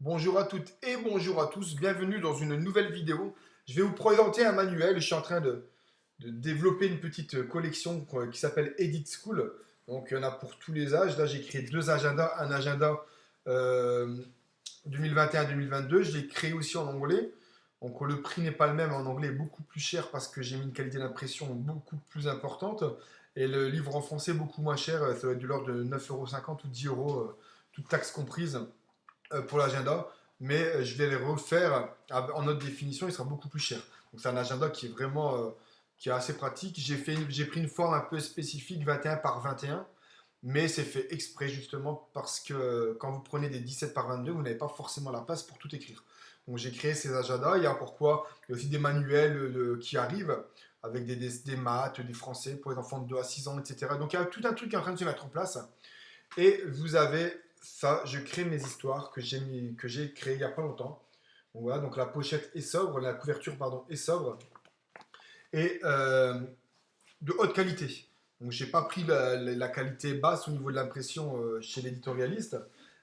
Bonjour à toutes et bonjour à tous, bienvenue dans une nouvelle vidéo. Je vais vous présenter un manuel, je suis en train de développer une petite collection qui s'appelle Edit School. Donc il y en a pour tous les âges. Là j'ai créé deux agendas, un agenda 2021-2022, je l'ai créé aussi en anglais. Donc le prix n'est pas le même, en anglais est beaucoup plus cher parce que j'ai mis une qualité d'impression beaucoup plus importante. Et le livre en français beaucoup moins cher, ça va être de l'ordre de 9,50 € ou 10 euros, toutes taxes comprises pour l'agenda, mais je vais les refaire en haute définition, il sera beaucoup plus cher. Donc c'est un agenda qui est vraiment qui est assez pratique. J'ai pris une forme un peu spécifique, 21 par 21, mais c'est fait exprès justement parce que quand vous prenez des 17 par 22, vous n'avez pas forcément la place pour tout écrire. Donc j'ai créé ces agendas, il y a pourquoi, il y a aussi des manuels qui arrivent avec des maths, des français pour les enfants de 2 à 6 ans, etc. Donc il y a tout un truc qui est en train de se mettre en place. Et vous avez ça, je crée mes histoires que j'ai créées il n'y a pas longtemps. Donc voilà, donc la pochette est sobre, la couverture pardon est sobre et de haute qualité. Donc j'ai pas pris la qualité basse au niveau de l'impression chez l'éditorialiste,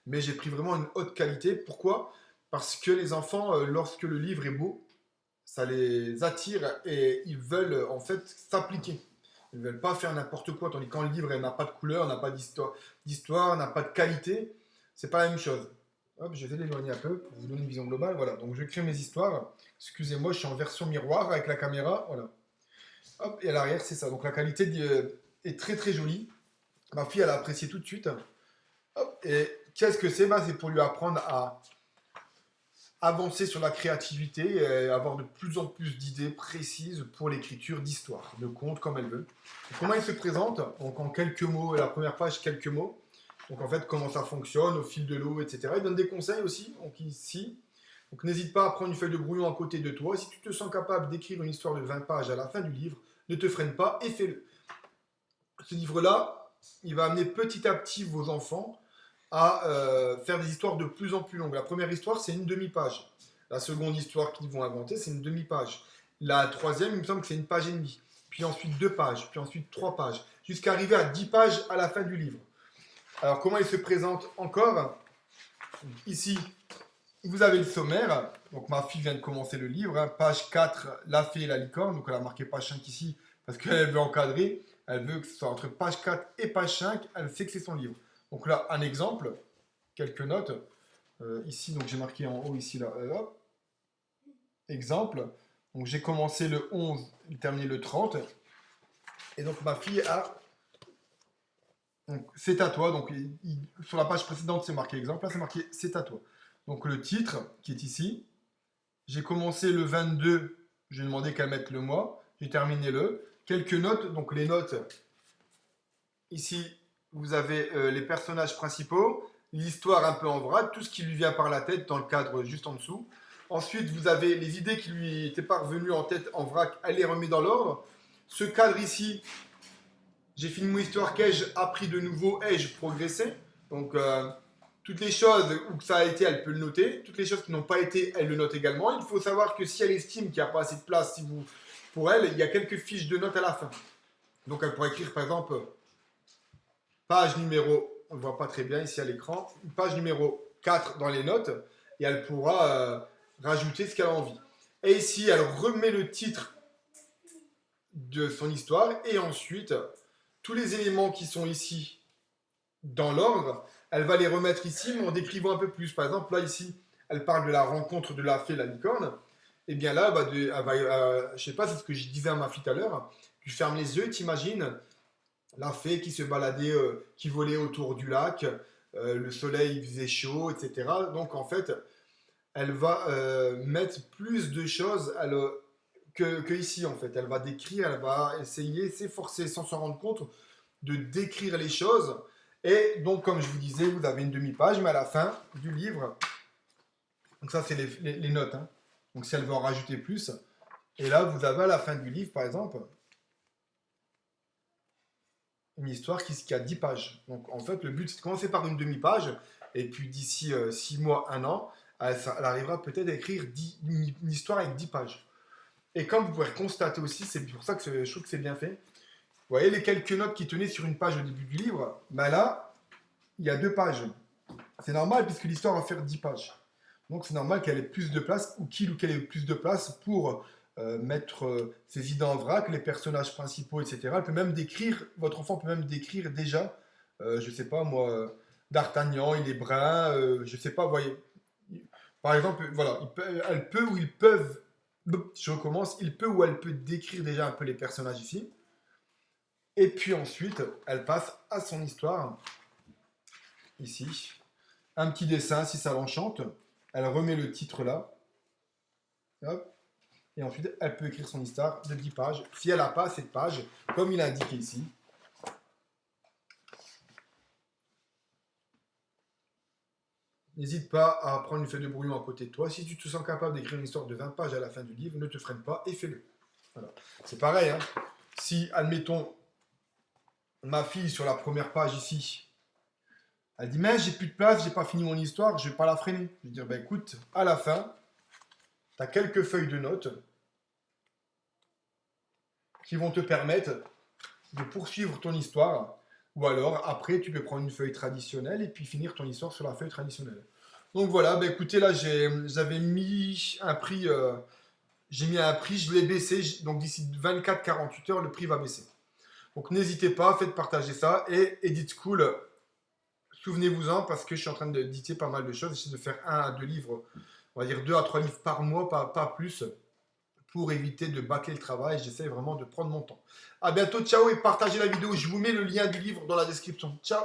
mais j'ai pris vraiment une haute qualité. Pourquoi? Parce que les enfants, lorsque le livre est beau, ça les attire et ils veulent en fait s'appliquer. Ils ne veulent pas faire n'importe quoi, tandis que quand le livre n'a pas de couleur, n'a pas d'histoire, n'a pas de qualité, c'est pas la même chose. Hop, je vais l'éloigner un peu pour vous donner une vision globale. Voilà, donc je crée mes histoires. Excusez-moi, je suis en version miroir avec la caméra. Voilà. Hop, et à l'arrière, c'est ça. Donc la qualité est très très jolie. Ma fille, elle a apprécié tout de suite. Hop, et qu'est-ce que c'est? Bah, c'est pour lui apprendre à avancer sur la créativité et avoir de plus en plus d'idées précises pour l'écriture d'histoire, de contes comme elle veut. Donc, comment il se présente? Donc en quelques mots, la première page, quelques mots. Donc en fait, comment ça fonctionne au fil de l'eau, etc. Il donne des conseils aussi, donc ici. Donc n'hésite pas à prendre une feuille de brouillon à côté de toi. Si tu te sens capable d'écrire une histoire de 20 pages à la fin du livre, ne te freine pas et fais-le. Ce livre-là, il va amener petit à petit vos enfants à faire des histoires de plus en plus longues. La première histoire, c'est une demi-page. La seconde histoire qu'ils vont inventer, c'est une demi-page. La troisième, il me semble que c'est une page et demie. Puis ensuite 2 pages, puis ensuite 3 pages, jusqu'à arriver à 10 pages à la fin du livre. Alors comment il se présente encore? Ici, vous avez le sommaire. Donc ma fille vient de commencer le livre, hein. Page 4, la fée et la licorne. Donc elle a marqué page 5 ici parce qu'elle veut encadrer. Elle veut que ce soit entre page 4 et page 5. Elle sait que c'est son livre. Donc là, un exemple, quelques notes. Ici, donc j'ai marqué en haut ici, là, hop, exemple. Donc j'ai commencé le 11, et terminé le 30. Et donc ma fille a... Donc c'est à toi. Donc sur la page précédente, c'est marqué exemple. Là, c'est marqué c'est à toi. Donc le titre qui est ici. J'ai commencé le 22. J'ai demandé qu'elle mette le mois. J'ai terminé le. Quelques notes. Donc les notes. Ici, vous avez les personnages principaux, l'histoire un peu en vrac, tout ce qui lui vient par la tête dans le cadre juste en dessous. Ensuite, vous avez les idées qui lui étaient parvenues en tête en vrac, elle les remet dans l'ordre. Ce cadre ici, j'ai fini mon histoire, qu'ai-je appris de nouveau, ai-je progressé? Donc, toutes les choses où ça a été, elle peut le noter. Toutes les choses qui n'ont pas été, elle le note également. Il faut savoir que si elle estime qu'il n'y a pas assez de place pour elle, il y a quelques fiches de notes à la fin. Donc, elle pourrait écrire par exemple page numéro, on ne voit pas très bien ici à l'écran, page numéro 4 dans les notes, et elle pourra rajouter ce qu'elle a envie. Et ici, elle remet le titre de son histoire, et ensuite, tous les éléments qui sont ici dans l'ordre, elle va les remettre ici, mais en décrivant un peu plus. Par exemple, là, ici, elle parle de la rencontre de la fée et la licorne. Et bien là, je sais pas, c'est ce que je disais à ma fille tout à l'heure, tu fermes les yeux, t'imagines la fée qui se baladait, qui volait autour du lac, le soleil faisait chaud, etc. Donc en fait, elle va mettre plus de choses que ici en fait. Elle va décrire, elle va essayer, s'efforcer sans s'en rendre compte de décrire les choses. Et donc comme je vous disais, vous avez une demi-page, mais à la fin du livre, donc ça c'est les notes. Hein. Donc si elle veut en rajouter plus, et là vous avez à la fin du livre par exemple, une histoire qui a 10 pages. Donc en fait, le but c'est de commencer par une demi-page, et puis d'ici 6 mois, un an, elle arrivera peut-être à écrire une histoire avec 10 pages. Et comme vous pouvez constater aussi, c'est pour ça que je trouve que c'est bien fait. Vous voyez les quelques notes qui tenaient sur une page au début du livre, ben là, il y a 2 pages. C'est normal puisque l'histoire va faire 10 pages. Donc c'est normal qu'elle ait plus de place, ou qu'il ou qu'elle ait plus de place pour mettre ses idées en vrac, les personnages principaux, etc. Elle peut même décrire, votre enfant peut même décrire déjà, je sais pas moi, D'Artagnan, il est brun, je sais pas, vous voyez. Par exemple, voilà, elle peut ou ils peuvent, je recommence, il peut ou elle peut décrire déjà un peu les personnages ici. Et puis ensuite, elle passe à son histoire, ici. Un petit dessin si ça l'enchante. Elle remet le titre là. Hop. Et ensuite, elle peut écrire son histoire de 10 pages. Si elle n'a pas assez de pages, comme il est indiqué ici. N'hésite pas à prendre une feuille de brouillon à côté de toi. Si tu te sens capable d'écrire une histoire de 20 pages à la fin du livre, ne te freine pas et fais-le. Voilà. C'est pareil, hein. Si, admettons, ma fille sur la première page ici, elle dit mais j'ai plus de place, j'ai pas fini mon histoire, je vais pas la freiner. Je vais dire ben écoute, à la fin, tu as quelques feuilles de notes qui vont te permettre de poursuivre ton histoire. Ou alors, après, tu peux prendre une feuille traditionnelle et puis finir ton histoire sur la feuille traditionnelle. Donc voilà, bah écoutez, là, j'avais mis un prix, je l'ai baissé. Donc d'ici 24-48 heures, le prix va baisser. Donc n'hésitez pas, faites partager ça. Et Edit School, souvenez-vous-en, parce que je suis en train d'éditer pas mal de choses. J'essaie de faire 1 à 2 livres, on va dire 2 à 3 livres par mois, pas plus, pour éviter de bâcler le travail. J'essaie vraiment de prendre mon temps. À bientôt, ciao et partagez la vidéo. Je vous mets le lien du livre dans la description. Ciao!